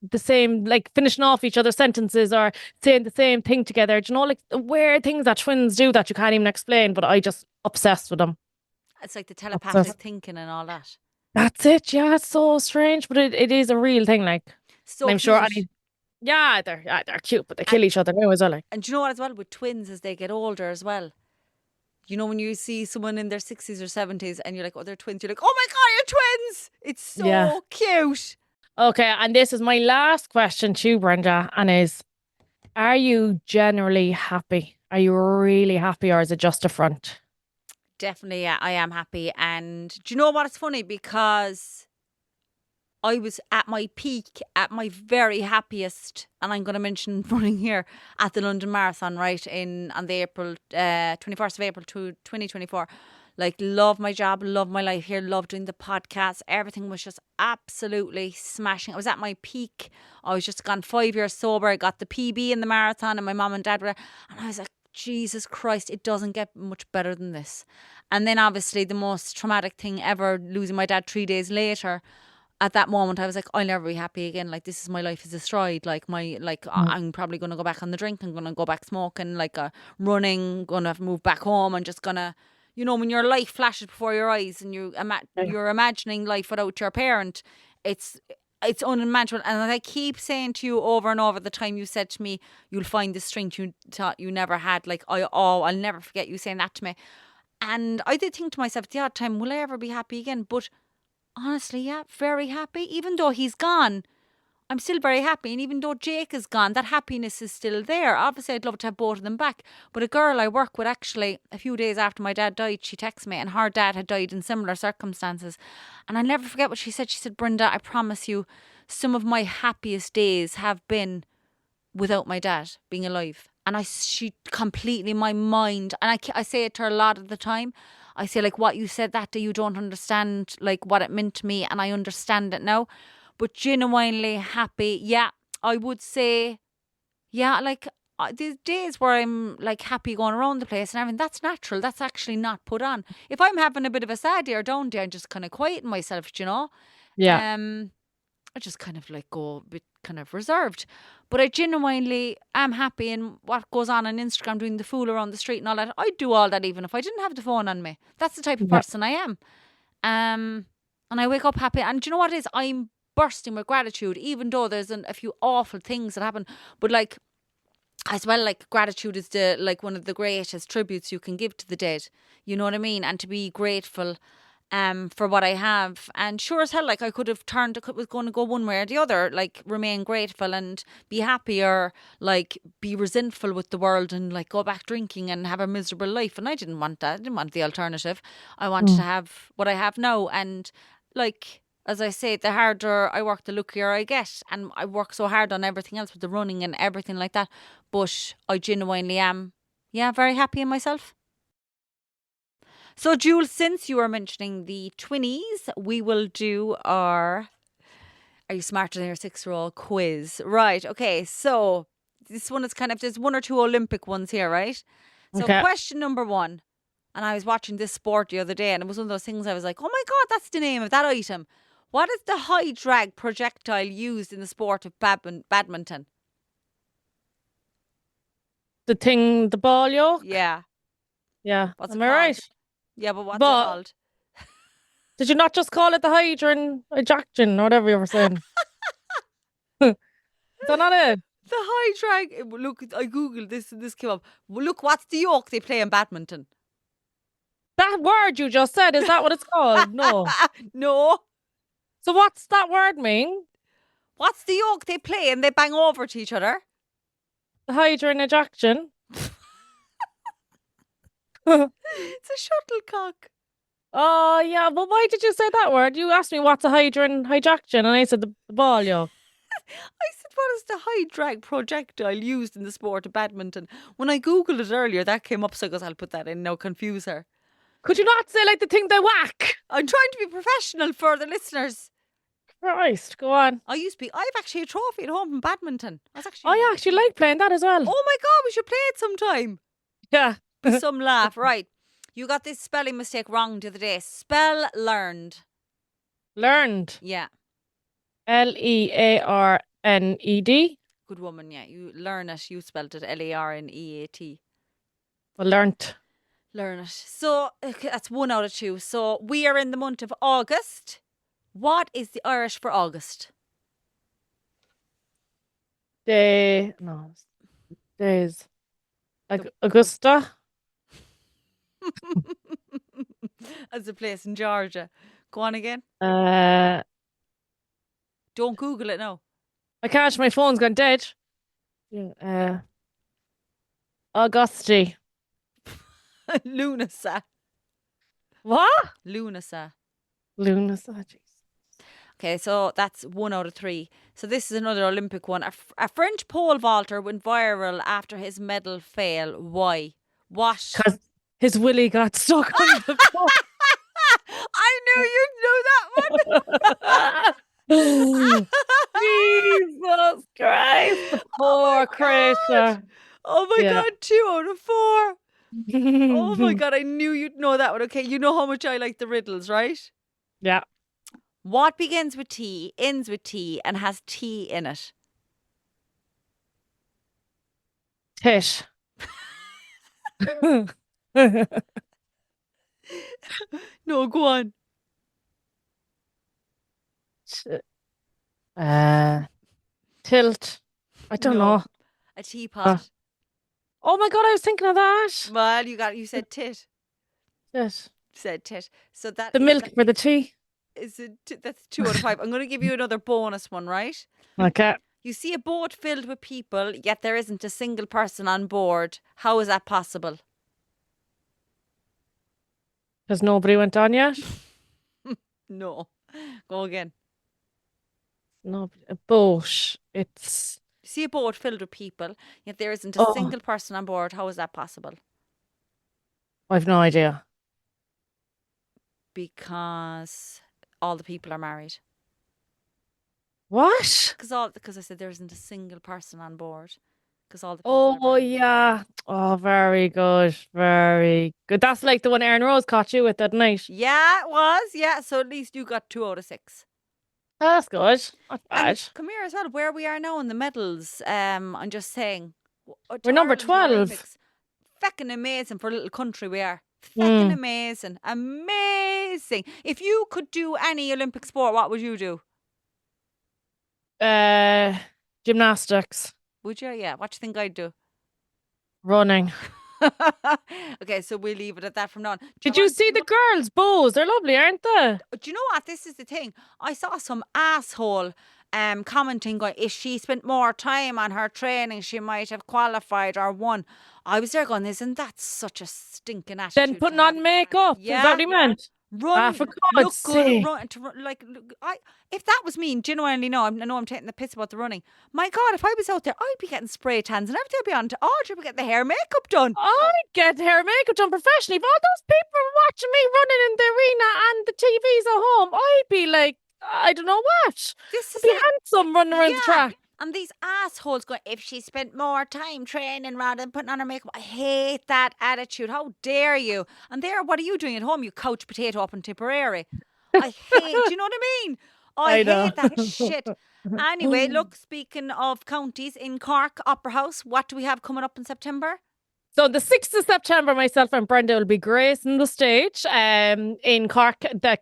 the same, like finishing off each other's sentences or saying the same thing together. Do you know, like the weird things that twins do that you can't even explain, but I just obsessed with them. It's like the telepathic Obsessed. thinking and all that. That's it. Yeah, it's so strange, but it is a real thing. Like, and So I'm sure cute. they're cute, but they And kill each other now as well. Like, and do you know what as well with twins as they get older as well. You know when you see someone in their 60s or 70s and you're like, oh, they're twins. You're like, oh my God, you're twins. It's yeah. so cute. Okay, and this is my last question to you, Brenda, and is: are you generally happy? Are you really happy, or is it just a front? Definitely, yeah, I am happy. And do you know what? It's funny because I was at my peak, at my very happiest, and I'm going to mention running here at the London Marathon, right, on the April 21st of April 2024. Like, love my job, love my life here, love doing the podcast. Everything was just absolutely smashing. I was at my peak. I was just gone 5 years sober. I got the PB in the marathon, and my mum and dad were, and I was like, Jesus Christ, it doesn't get much better than this. And then obviously the most traumatic thing ever, losing my dad 3 days later. At that moment, I was like, I'll never be happy again. Like, this is my life is destroyed. Like, I'm probably going to go back on the drink. I'm going to go back smoking, like, running, going to move back home and just going to, when your life flashes before your eyes and you're imagining life without your parent, it's unimaginable. And I keep saying to you over and over, the time you said to me, you'll find the strength you thought you never had. Like, I'll never forget you saying that to me. And I did think to myself, at the odd time, will I ever be happy again? But honestly, yeah, very happy. Even though he's gone, I'm still very happy. And even though Jake is gone, that happiness is still there. Obviously, I'd love to have both of them back. But a girl I work with, actually, a few days after my dad died, she texted me, and her dad had died in similar circumstances. And I'll never forget what she said. She said, Brenda, I promise you, some of my happiest days have been without my dad being alive. And she completely, my mind, and I say it to her a lot of the time. I say, like, what you said that day, you don't understand, like, what it meant to me, and I understand it now. But genuinely happy, yeah, I would say, yeah, like, there's days where I'm, like, happy going around the place and everything. That's natural. That's actually not put on. If I'm having a bit of a sad day or down day, I'm just kind of quieten myself, Yeah. I just kind of, like, go a bit kind of reserved. But I genuinely am happy in what goes on Instagram, doing the fool around the street and all that. I'd do all that even if I didn't have the phone on me. That's the type of Yeah. person I am. And I wake up happy. And do you know what it is? I'm bursting with gratitude, even though there's a few awful things that happen. But, like, as well, like, gratitude is one of the greatest tributes you can give to the dead. You know what I mean? And to be grateful for what I have. And sure as hell, like, I could have was going to go one way or the other, like, remain grateful and be happy, or, like, be resentful with the world and, like, go back drinking and have a miserable life. And I didn't want that. I didn't want the alternative. I wanted to have what I have now. And, like, as I say, the harder I work, the luckier I get. And I work so hard on everything else with the running and everything like that. But I genuinely am, yeah, very happy in myself. So, Jules, since you were mentioning the twinnies, we will do our Are You Smarter Than Your 6-year-old quiz. Right, okay, so this one is there's one or two Olympic ones here, right? So, Okay. question number 1, and I was watching this sport the other day, and it was one of those things I was like, oh my God, that's the name of that item. What is the high drag projectile used in the sport of badminton? The ball yoke? Yeah. Yeah. What's Am it I called? right? Yeah, but what's it But called? did you not just call it the hydrogen ejection or whatever you were saying? Is that not it? The high drag. Look, I googled this and this came up. Look, what's the yoke they play in badminton? That word you just said, is that what it's called? No. No. So what's that word mean? What's the yoke they play and they bang over to each other? The hydrogen ejection. It's a shuttlecock. Oh, yeah. But why did you say that word? You asked me what's a hydrogen ejection, and I said the ball yoke. I said, what is the high drag projectile used in the sport of badminton? When I googled it earlier, that came up, so I goes, I'll put that in now, confuse her. Could you not say like the thing they whack? I'm trying to be professional for the listeners. Christ, go on. I've actually a trophy at home in badminton. I actually like playing that as well. Oh my God, we should play it sometime. Yeah. Some laugh. Right. You got this spelling mistake wrong the other day. Spell learned. Learned. Yeah. Learned. Good woman, yeah. You learn it. You spelled it Larneat. Well, learnt. Learn it. So that's 1 out of 2. So we are in the month of August. What is the Irish for August? Days. Like Augusta. As a place in Georgia. Go on again. Don't Google it now. I can't. My phone's gone dead. Augusti. Lunasa. What? Lunasa. Lunas. Oh, jeez. Okay, so that's 1 out of 3. So this is another Olympic one. A French pole vaulter went viral after his medal fail. Why? What? Because his willy got stuck on the pole. I knew you'd know that one. Jesus Christ. The Oh poor my God. creature. Oh my Yeah. God, 2 out of 4. Oh my God, I knew you'd know that one. Okay, you know how much I like the riddles, right? Yeah. What begins with T, ends with T, and has T in it? Tish. No, go on. uh, Tilt. I don't No, know. a teapot. Oh my God, I was thinking of that. Well, you said tit. Shit. Said tit. So that The milk for the tea. that's 2 out of 5. I'm going to give you another bonus one, right? Okay. You see a boat filled with people, yet there isn't a single person on board. How is that possible? Because nobody went on yet? No. Go again. No, a boat. It's. You see a boat filled with people, yet there isn't a Oh, single person on board. How is that possible? I've no idea. Because all the people are married. What? Because I said there isn't a single person on board. Because all the people are Oh, married. yeah. Oh, very good. Very good. That's like the one Aaron Rose caught you with that night. Yeah, it was. Yeah, so at least you got 2 out of 6. Oh, that's good. Not And bad. come here as well, where we are now in the medals. I'm just saying, We're to number Ireland in the 12. Olympics, feckin' amazing for a little country we are. Feckin' Mm. amazing, amazing. If you could do any Olympic sport, what would you do? Gymnastics. Would you? Yeah. What do you think I'd do? Running. Okay, so we'll leave it at that from now on. Did you see the girls' bows? They're lovely, aren't they? Do you know what? This is the thing. I saw some asshole commenting going, if she spent more time on her training, she might have qualified or won. I was there going, isn't that such a stinking attitude? Then putting on makeup. Is that what he meant? Run, for look God's good, sake. if that was me, genuinely, I know I'm taking the piss about the running. My God, if I was out there, I'd be getting spray tans and everything. I'd be on to Audrey, be getting the hair makeup done. I'd get hair and makeup done professionally. If all those people were watching me running in the arena and the TVs at home, I'd be like, I don't know what. This is I'd be it. handsome running around the track. And these assholes going, if she spent more time training rather than putting on her makeup. I hate that attitude. How dare you? And there, what are you doing at home? You couch potato up in Tipperary. I hate, do you know what I mean? I hate that shit. Anyway, look, speaking of counties, in Cork, Opera House, what do we have coming up in September? So the 6th of September, myself and Brenda will be gracing the stage in Cork, the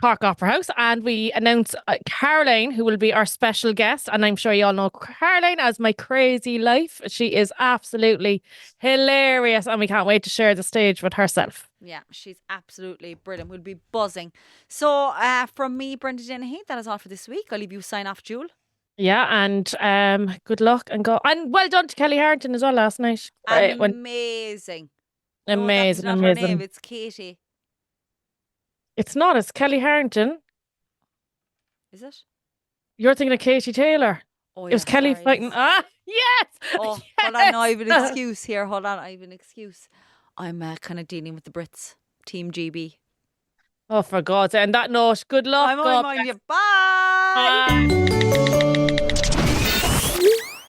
Cork Opera House, and we announce Caroline, who will be our special guest. And I'm sure you all know Caroline as My Crazy Life. She is absolutely hilarious, and we can't wait to share the stage with herself. Yeah, she's absolutely brilliant. We'll be buzzing. So from me, Brenda Dennehy, that is all for this week. I'll leave you sign off, Jewel. Yeah, and good luck and go. And well done to Kelly Harrington as well last night. Great. Amazing. Amazing, no, that's not her name, it's Katie. It's not, it's Kelly Harrington. Is it? You're thinking of Katie Taylor. Oh, it was Kelly fighting. Yes! Oh, yes! Hold on, no, I have an excuse here. Hold on, I have an excuse. I'm kind of dealing with the Brits. Team GB. Oh, for God's sake. And that note, good luck. I'm on you. Bye! Bye.